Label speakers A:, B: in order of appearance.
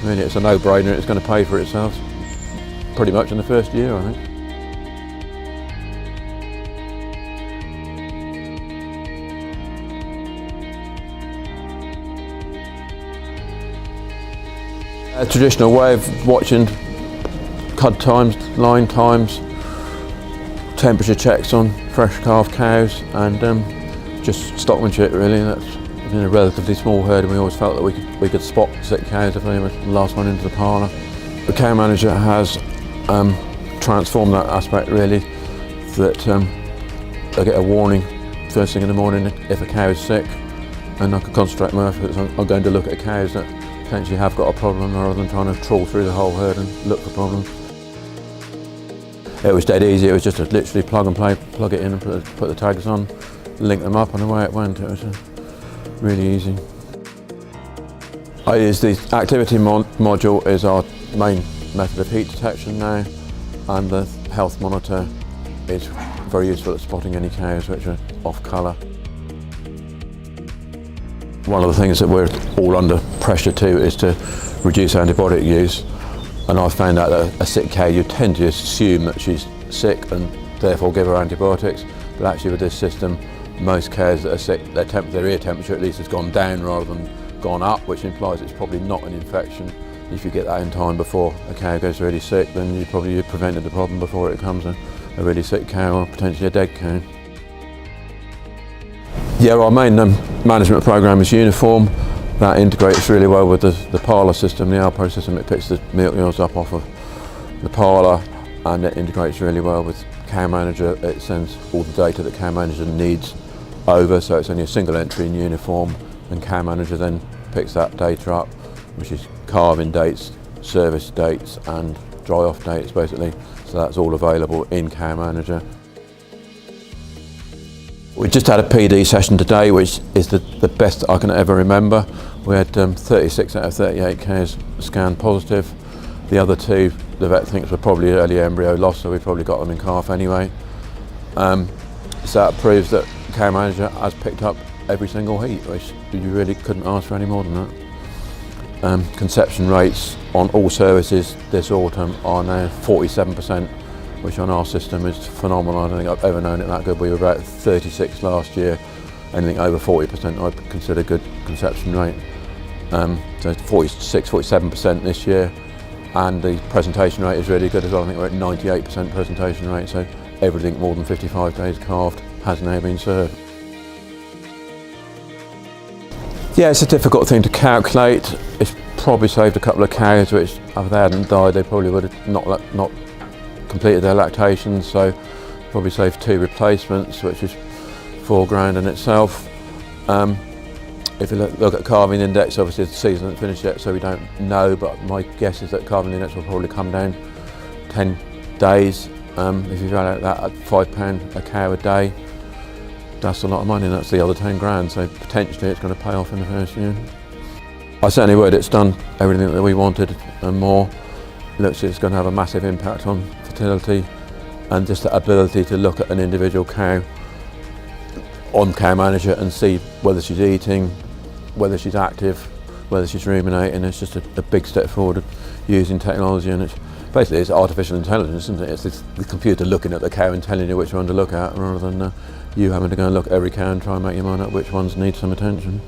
A: Really, it's a no-brainer. It's going to pay for itself pretty much in the first year, I think. A traditional way of watching cud times, line times, temperature checks on fresh calf cows, and just stockmanship really. That's in a relatively small herd, and we always felt that we could spot sick cows if they were the last one into the parlour. The CowManager has transformed that aspect really, that I get a warning first thing in the morning if a cow is sick, and I can concentrate my efforts on going to look at cows that potentially have got a problem rather than trying to trawl through the whole herd and look for problems. It was dead easy. It was just to literally plug and play, plug it in and put the tags on, link them up, and away it went. It was really easy. I use the activity module as our main method of heat detection now, and the health monitor is very useful at spotting any cows which are off colour. One of the things that we're all under pressure to is to reduce antibiotic use, and I've found out that a sick cow, you tend to assume that she's sick and therefore give her antibiotics, but actually with this system most cows that are sick, their ear temperature at least has gone down rather than gone up, which implies it's probably not an infection. If you get that in time before a cow goes really sick, then you've prevented the problem before it becomes a really sick cow or potentially a dead cow. Yeah, our main management program is uniform. That integrates really well with the parlour system, the Alpro system. It picks the milk yields up off of the parlour, and it integrates really well with CowManager. It sends all the data that CowManager needs over, so it's only a single entry in uniform, and CowManager then picks that data up, which is calving dates, service dates and dry off dates basically. So that's all available in CowManager. We just had a PD session today, which is the best I can ever remember. We had 36 out of 38 cows scanned positive. The other two, the vet thinks were probably early embryo loss, so we probably got them in calf anyway. So that proves that CowManager has picked up every single heat, which you really couldn't ask for any more than that. Conception rates on all services this autumn are now 47%, which on our system is phenomenal. I don't think I've ever known it that good. We were about 36 last year. Anything over 40% I'd consider good conception rate. So 46, 47% this year, and the presentation rate is really good as well. I think we're at 98% presentation rate, so everything more than 55 days calved has now been served. Yeah, it's a difficult thing to calculate. It's probably saved a couple of cows which, if they hadn't died, they probably would have not completed their lactation, so probably saved 2 replacements, which is £4,000 in itself. If you look at calving index, obviously the season hasn't finished yet, so we don't know, but my guess is that calving index will probably come down 10 days. If you value that at £5 a cow a day, that's a lot of money, and that's the other 10 grand, so potentially it's going to pay off in the first year. I certainly would. It's done everything that we wanted and more. It looks like it's going to have a massive impact on fertility, and just the ability to look at an individual cow on CowManager and see whether she's eating, whether she's active, whether she's ruminating. It's just a big step forward using technology, and it's basically artificial intelligence, isn't it? It's the computer looking at the cow and telling you which one to look at, rather than you having to go and look at every cow and try and make your mind up which ones need some attention.